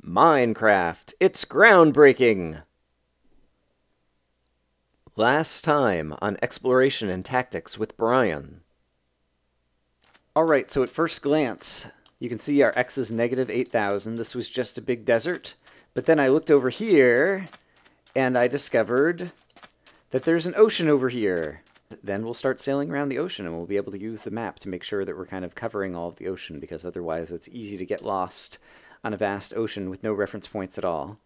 Minecraft. It's groundbreaking! Last time on Exploration and Tactics with Brian. Alright, so at first glance, you can see our X is negative 8,000. This was just a big desert. But then I looked over here, and I discovered that there's an ocean over here. Then we'll start sailing around the ocean, and we'll be able to use the map to make sure that we're kind of covering all of the ocean, because otherwise it's easy to get lost on a vast ocean with no reference points at all.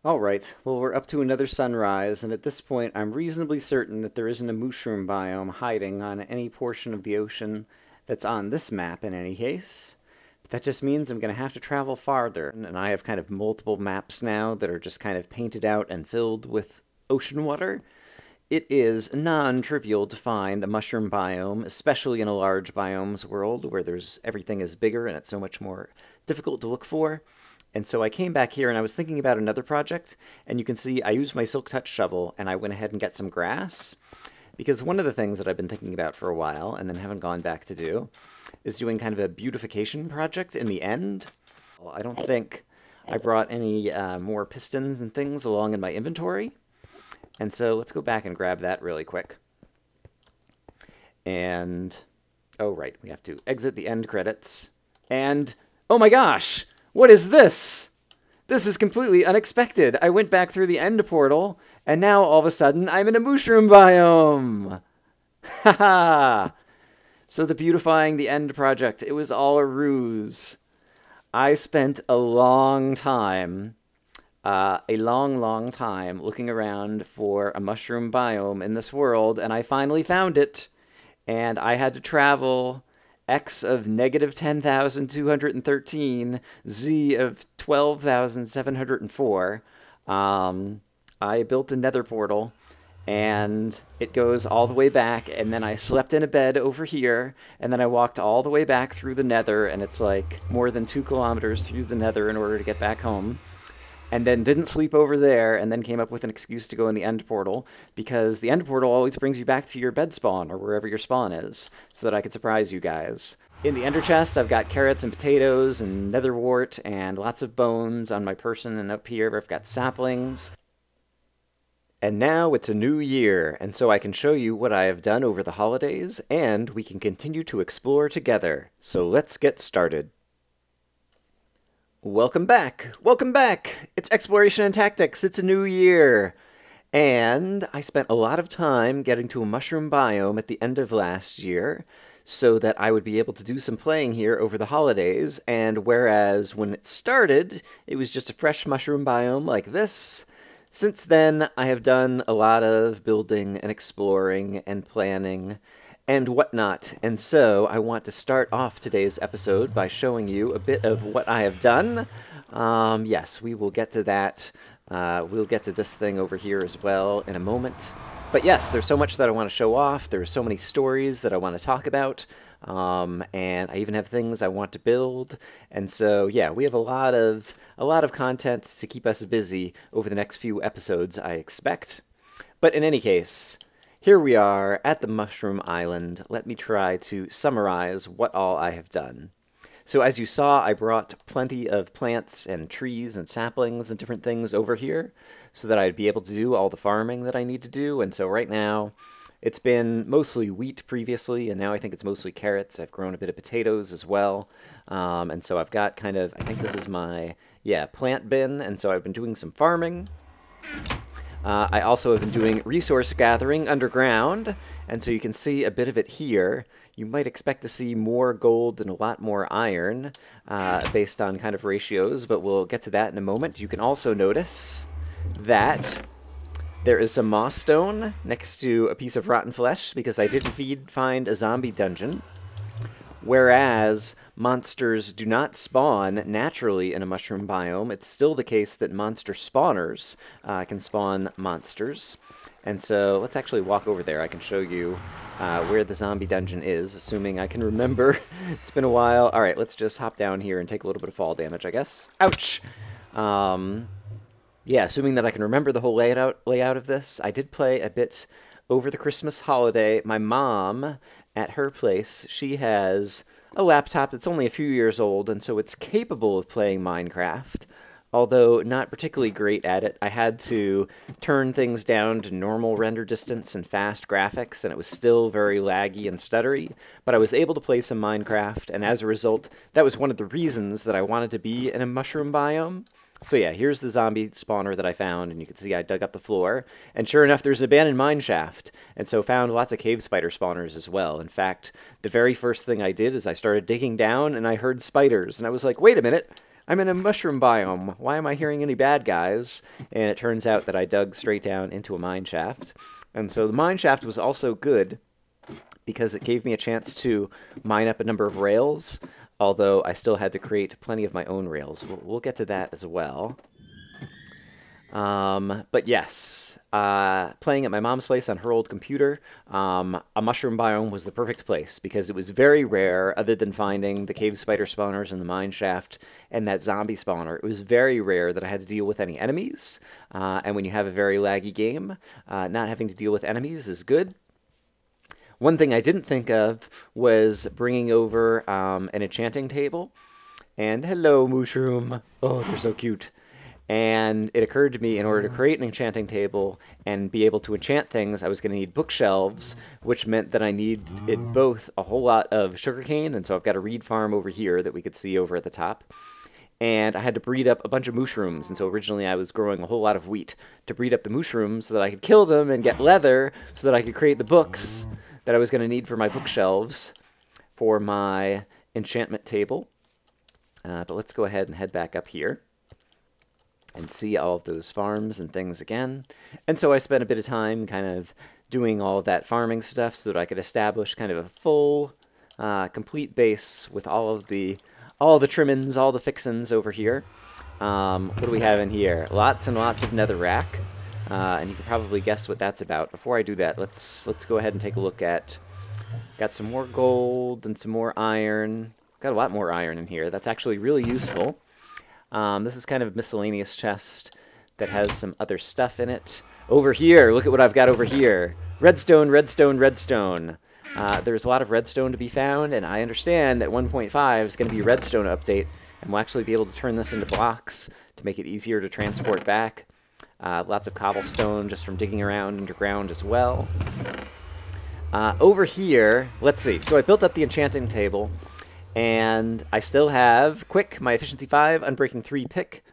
Alright, well we're up to another sunrise, and at this point I'm reasonably certain that there isn't a mushroom biome hiding on any portion of the ocean that's on this map in any case. But that just means I'm going to have to travel farther, and I have kind of multiple maps now that are just kind of painted out and filled with ocean water. It is non-trivial to find a mushroom biome, especially in a large biomes world where everything is bigger and it's so much more difficult to look for. And so I came back here and I was thinking about another project, and you can see I used my Silk Touch shovel and I went ahead and got some grass. Because one of the things that I've been thinking about for a while and then haven't gone back to do is doing kind of a beautification project in the end. Well, I don't think I brought any more pistons and things along in my inventory. And so let's go back and grab that really quick. And, oh right, we have to exit the end credits. And, oh my gosh, what is this? This is completely unexpected. I went back through the end portal, and now all of a sudden I'm in a mushroom biome. Haha. So the beautifying the end project, it was all a ruse. I spent a long time looking around for a mushroom biome in this world, and I finally found it. And I had to travel X of negative 10,213, Z of 12,704. I built a nether portal, and it goes all the way back, and then I slept in a bed over here, and then I walked all the way back through the nether, and it's like more than 2 kilometers through the nether in order to get back home. And then didn't sleep over there, and then came up with an excuse to go in the end portal, because the end portal always brings you back to your bed spawn, or wherever your spawn is, so that I could surprise you guys. In the ender chest, I've got carrots and potatoes, and netherwort, and lots of bones on my person, and up here I've got saplings. And now it's a new year, and so I can show you what I have done over the holidays, and we can continue to explore together. So let's get started. Welcome back! Welcome back! It's Exploration and Tactics, it's a new year! And I spent a lot of time getting to a mushroom biome at the end of last year, so that I would be able to do some playing here over the holidays, and whereas when it started, it was just a fresh mushroom biome like this, since then I have done a lot of building and exploring and planning and whatnot, and so I want to start off today's episode by showing you a bit of what I have done. Yes, we will get to that. We'll get to this thing over here as well in a moment. But yes, there's so much that I want to show off. There's so many stories that I want to talk about, and I even have things I want to build. And so, yeah, we have a lot of content to keep us busy over the next few episodes, I expect. But in any case, here we are at the Mushroom Island. Let me try to summarize what all I have done. So as you saw, I brought plenty of plants and trees and saplings and different things over here so that I'd be able to do all the farming that I need to do. And so right now, it's been mostly wheat previously, and now I think it's mostly carrots. I've grown a bit of potatoes as well. And so I've got kind of, I think this is my, plant bin. And so I've been doing some farming. I also have been doing resource gathering underground, and so you can see a bit of it here. You might expect to see more gold and a lot more iron based on kind of ratios, but we'll get to that in a moment. You can also notice that there is some moss stone next to a piece of rotten flesh, because I did find a zombie dungeon. Whereas monsters do not spawn naturally in a mushroom biome, it's still the case that monster spawners can spawn monsters. And so let's actually walk over there. I can show you where the zombie dungeon is, assuming I can remember. It's been a while. All right, let's just hop down here and take a little bit of fall damage, I guess. Ouch! Yeah, assuming that I can remember the whole layout of this. I did play a bit over the Christmas holiday. My mom, at her place, she has a laptop that's only a few years old, and so it's capable of playing Minecraft. although not particularly great at it. I had to turn things down to normal render distance and fast graphics, and it was still very laggy and stuttery, but I was able to play some Minecraft, and as a result, that was one of the reasons that I wanted to be in a mushroom biome. So yeah, here's the zombie spawner that I found, and you can see I dug up the floor, and sure enough, there's an abandoned mine shaft, and so found lots of cave spider spawners as well. In fact, the very first thing I did is I started digging down, and I heard spiders, and I was like, wait a minute, I'm in a mushroom biome. Why am I hearing any bad guys? And it turns out that I dug straight down into a mine shaft. And so the mine shaft was also good because it gave me a chance to mine up a number of rails, although I still had to create plenty of my own rails. We'll get to that as well. But yes, playing at my mom's place on her old computer, a mushroom biome was the perfect place because it was very rare, other than finding the cave spider spawners in the mine shaft and that zombie spawner. It was very rare that I had to deal with any enemies, and when you have a very laggy game, not having to deal with enemies is good. One thing I didn't think of was bringing over an enchanting table. And hello, mushroom. Oh, they're so cute. And it occurred to me, in order to create an enchanting table and be able to enchant things, I was going to need bookshelves, which meant that I needed both a whole lot of sugarcane, and so I've got a reed farm over here that we could see over at the top. And I had to breed up a bunch of mushrooms, and so originally I was growing a whole lot of wheat to breed up the mushrooms so that I could kill them and get leather so that I could create the books that I was going to need for my bookshelves for my enchantment table. But let's go ahead and head back up here and see all of those farms and things again. And so I spent a bit of time kind of doing all of that farming stuff so that I could establish kind of a full, complete base with all the trimmings, all the fixins over here. What do we have in here? Lots and lots of netherrack. And you can probably guess what that's about. Before I do that, let's go ahead and take a look at... Got some more gold and some more iron. Got a lot more iron in here. That's actually really useful. This is kind of a miscellaneous chest that has some other stuff in it. Over here, look at what I've got over here. Redstone, redstone, redstone. There's a lot of redstone to be found, and I understand that 1.5 is going to be a redstone update, and we'll actually be able to turn this into blocks to make it easier to transport back. Lots of cobblestone just from digging around underground as well. Over here, let's see. So I built up the enchanting table, and I still have Quick, my Efficiency 5, Unbreaking 3 pick,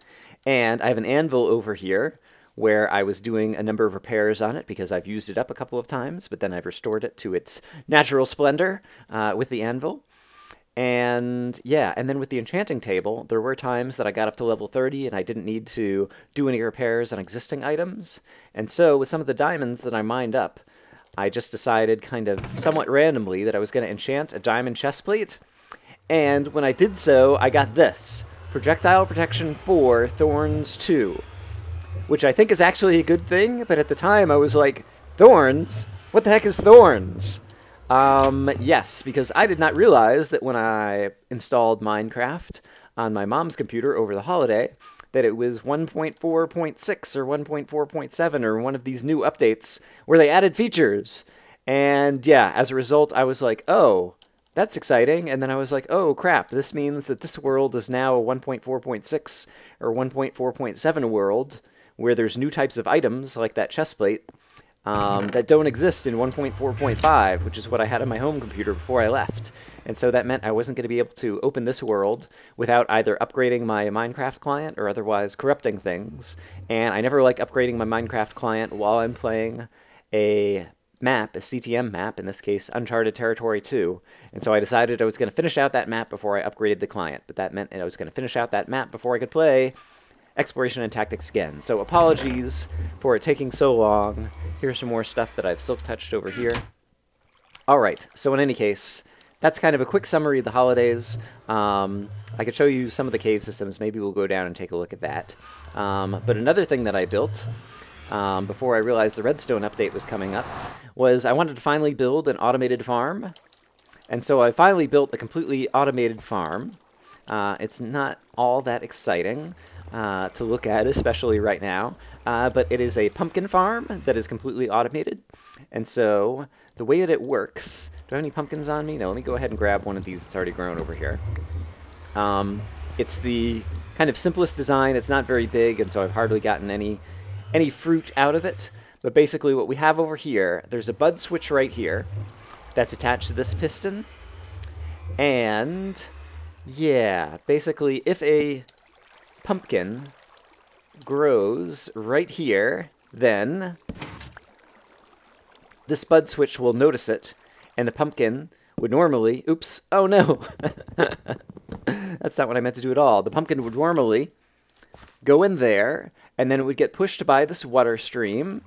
and I have an anvil over here where I was doing a number of repairs on it because I've used it up a couple of times, but then I've restored it to its natural splendor with the anvil. And yeah, and then with the enchanting table, there were times that I got up to level 30 and I didn't need to do any repairs on existing items. And so with some of the diamonds that I mined up, I just decided kind of somewhat randomly that I was going to enchant a diamond chestplate. And when I did so, I got this, Projectile Protection 4 Thorns 2, which I think is actually a good thing, but at the time I was like, Thorns? What the heck is thorns? Yes, because I did not realize that when I installed Minecraft on my mom's computer over the holiday, that it was 1.4.6 or 1.4.7 or one of these new updates where they added features. And yeah, as a result, I was like, oh, that's exciting. And then I was like, oh crap, this means that this world is now a 1.4.6 or 1.4.7 world where there's new types of items like that chestplate that don't exist in 1.4.5, which is what I had on my home computer before I left. And so that meant I wasn't going to be able to open this world without either upgrading my Minecraft client or otherwise corrupting things. And I never like upgrading my Minecraft client while I'm playing a map, a CTM map, in this case Uncharted Territory 2. And so I decided I was going to finish out that map before I upgraded the client. But that meant I was going to finish out that map before I could play Exploration and Tactics again. So apologies for it taking so long. Here's some more stuff that I've silk touched over here. Alright, so in any case, that's kind of a quick summary of the holidays. I could show you some of the cave systems. Maybe we'll go down and take a look at that. But another thing that I built, before I realized the redstone update was coming up, was I wanted to finally build an automated farm. And so I finally built a completely automated farm. It's not all that exciting to look at, especially right now, but it is a pumpkin farm that is completely automated. And so the way that it works, do I have any pumpkins on me? No, let me go ahead and grab one of these that's already grown over here. It's the kind of simplest design. It's not very big, and so I've hardly gotten any fruit out of it. But basically what we have over here, there's a bud switch right here that's attached to this piston. And yeah, basically if a pumpkin grows right here, then this bud switch will notice it, and the pumpkin would normally, oops, oh no, that's not what I meant to do at all. The pumpkin would normally go in there, and then it would get pushed by this water stream.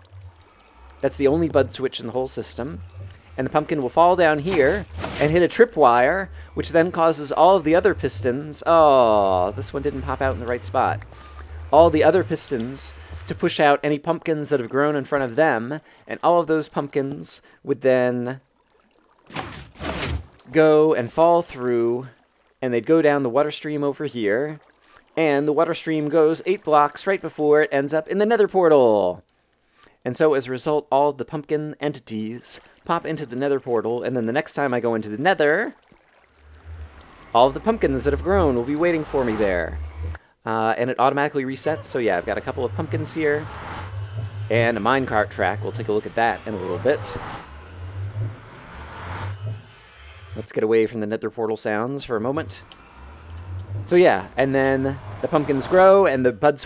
That's the only bud switch in the whole system. And the pumpkin will fall down here and hit a tripwire, which then causes all of the other pistons, oh, this one didn't pop out in the right spot, all the other pistons to push out any pumpkins that have grown in front of them, and all of those pumpkins would then go and fall through, and they'd go down the water stream over here, and the water stream goes 8 blocks right before it ends up in the nether portal. And so as a result, all of the pumpkin entities pop into the nether portal, and then the next time I go into the nether, all of the pumpkins that have grown will be waiting for me there. And it automatically resets, so yeah, I've got a couple of pumpkins here, and a minecart track. We'll take a look at that in a little bit. Let's get away from the nether portal sounds for a moment. So yeah, and then the pumpkins grow, and the bud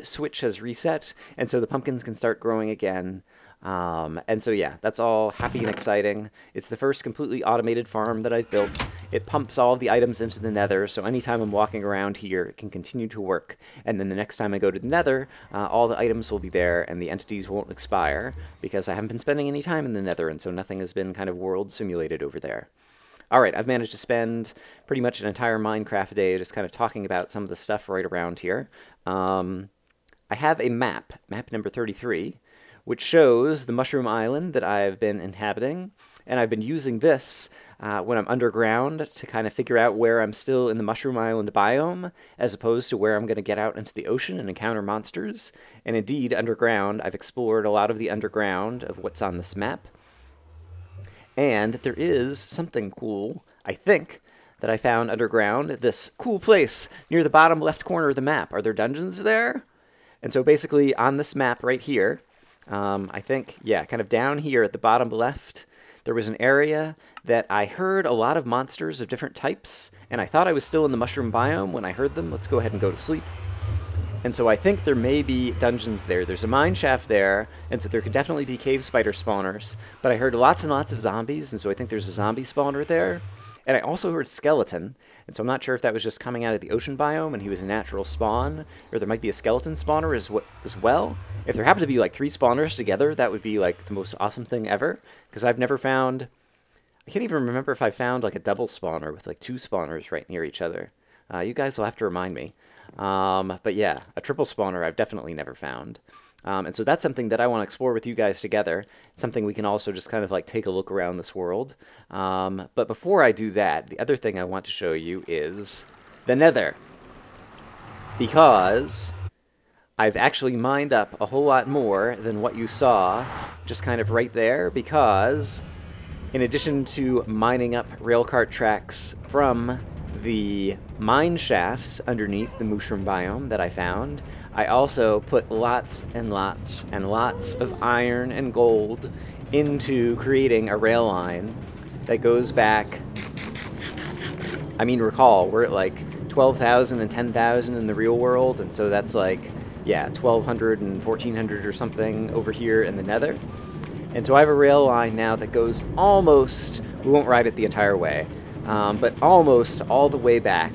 switch has reset, and so the pumpkins can start growing again. And so yeah, that's all happy and exciting. It's the first completely automated farm that I've built. It pumps all of the items into the nether, so anytime I'm walking around here, it can continue to work. And then the next time I go to the nether, all the items will be there, and the entities won't expire, because I haven't been spending any time in the nether, and so nothing has been kind of world simulated over there. Alright, I've managed to spend pretty much an entire Minecraft day just kind of talking about some of the stuff right around here. I have a map number 33, which shows the Mushroom Island that I've been inhabiting, and I've been using this when I'm underground to kind of figure out where I'm still in the Mushroom Island biome, as opposed to where I'm going to get out into the ocean and encounter monsters. And indeed, underground, I've explored a lot of the underground of what's on this map. And there is something cool, I think, that I found underground. This cool place near the bottom left corner of the map. Are there dungeons there? And so basically on this map right here, I think, yeah, kind of down here at the bottom left, there was an area that I heard a lot of monsters of different types, and I thought I was still in the mushroom biome when I heard them. Let's go ahead and go to sleep. And so I think there may be dungeons there. There's a mine shaft there, and so there could definitely be cave spider spawners. But I heard lots and lots of zombies, and so I think there's a zombie spawner there. And I also heard skeleton, and so I'm not sure if that was just coming out of the ocean biome and he was a natural spawn, or there might be a skeleton spawner as well. If there happened to be like 3 spawners together, that would be like the most awesome thing ever, because I've never found... I can't even remember if I found like a double spawner with like 2 spawners right near each other. You guys will have to remind me. But yeah, a triple spawner I've definitely never found. And so that's something that I want to explore with you guys together. It's something we can also just kind of like take a look around this world. But before I do that, the other thing I want to show you is the Nether. Because I've actually mined up a whole lot more than what you saw just kind of right there, because in addition to mining up railcart tracks from the mine shafts underneath the mushroom biome that I found, I also put lots and lots and lots of iron and gold into creating a rail line that goes back, I mean, recall, we're at like 12,000 and 10,000 in the real world, and so that's like, yeah, 1,200 and 1,400 or something over here in the Nether. And so I have a rail line now that goes almost, we won't ride it the entire way, but almost all the way back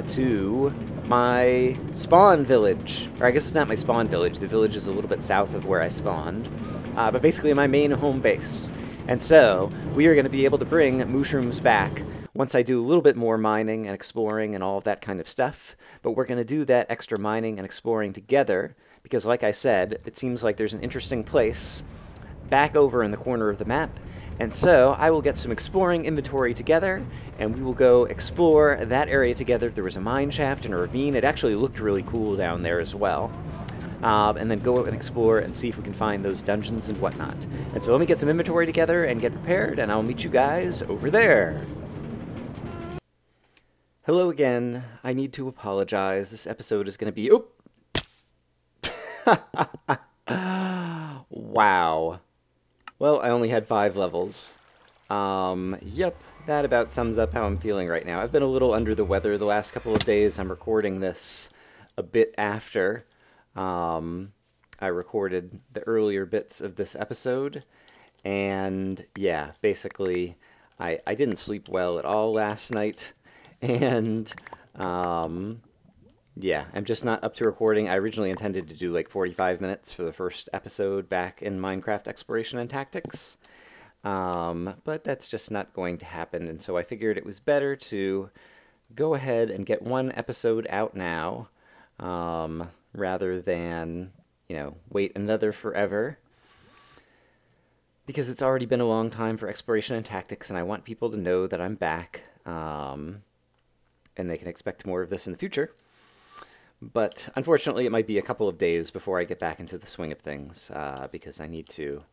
to my spawn village. Or I guess it's not my spawn village, the village is a little bit south of where I spawned, but basically my main home base. And so we are going to be able to bring mushrooms back once I do a little bit more mining and exploring and all of that kind of stuff. But we're going to do that extra mining and exploring together, because like I said, it seems like there's an interesting place back over in the corner of the map. And so I will get some exploring inventory together, and we will go explore that area together. There was a mine shaft and a ravine. It actually looked really cool down there as well. And then go and explore and see if we can find those dungeons and whatnot. And so let me get some inventory together and get prepared, and I'll meet you guys over there. Hello again. I need to apologize. This episode is going to be. Oh! Wow. Well, I only had 5 levels. Yep, that about sums up how I'm feeling right now. I've been a little under the weather the last couple of days. I'm recording this a bit after I recorded the earlier bits of this episode. And yeah, basically, I didn't sleep well at all last night. And yeah, I'm just not up to recording. I originally intended to do like 45 minutes for the first episode back in Minecraft Exploration and Tactics. But that's just not going to happen, and so I figured it was better to go ahead and get one episode out now, rather than, wait another forever. Because it's already been a long time for Exploration and Tactics, and I want people to know that I'm back, and they can expect more of this in the future. But unfortunately, it might be a couple of days before I get back into the swing of things, because I need to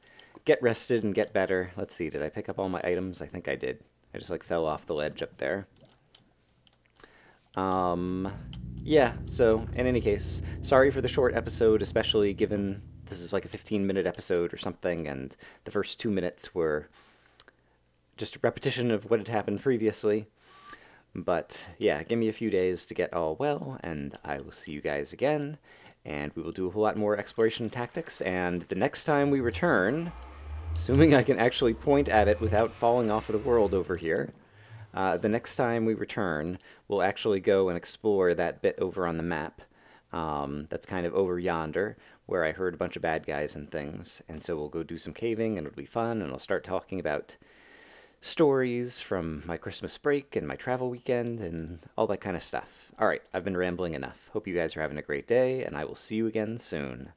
get rested and get better. Let's see, did I pick up all my items? I think I did. I just fell off the ledge up there. Yeah, so in any case, sorry for the short episode, especially given this is like a 15-minute episode or something, and the first 2 minutes were just a repetition of what had happened previously. But yeah, give me a few days to get all well, and I will see you guys again, and we will do a whole lot more exploration tactics, and the next time we return, assuming I can actually point at it without falling off of the world over here, the next time we return, we'll actually go and explore that bit over on the map. That's kind of over yonder, where I heard a bunch of bad guys and things, and so we'll go do some caving, and it'll be fun, and I'll start talking about stories from my Christmas break and my travel weekend and all that kind of stuff. All right, I've been rambling enough. Hope you guys are having a great day, and I will see you again soon.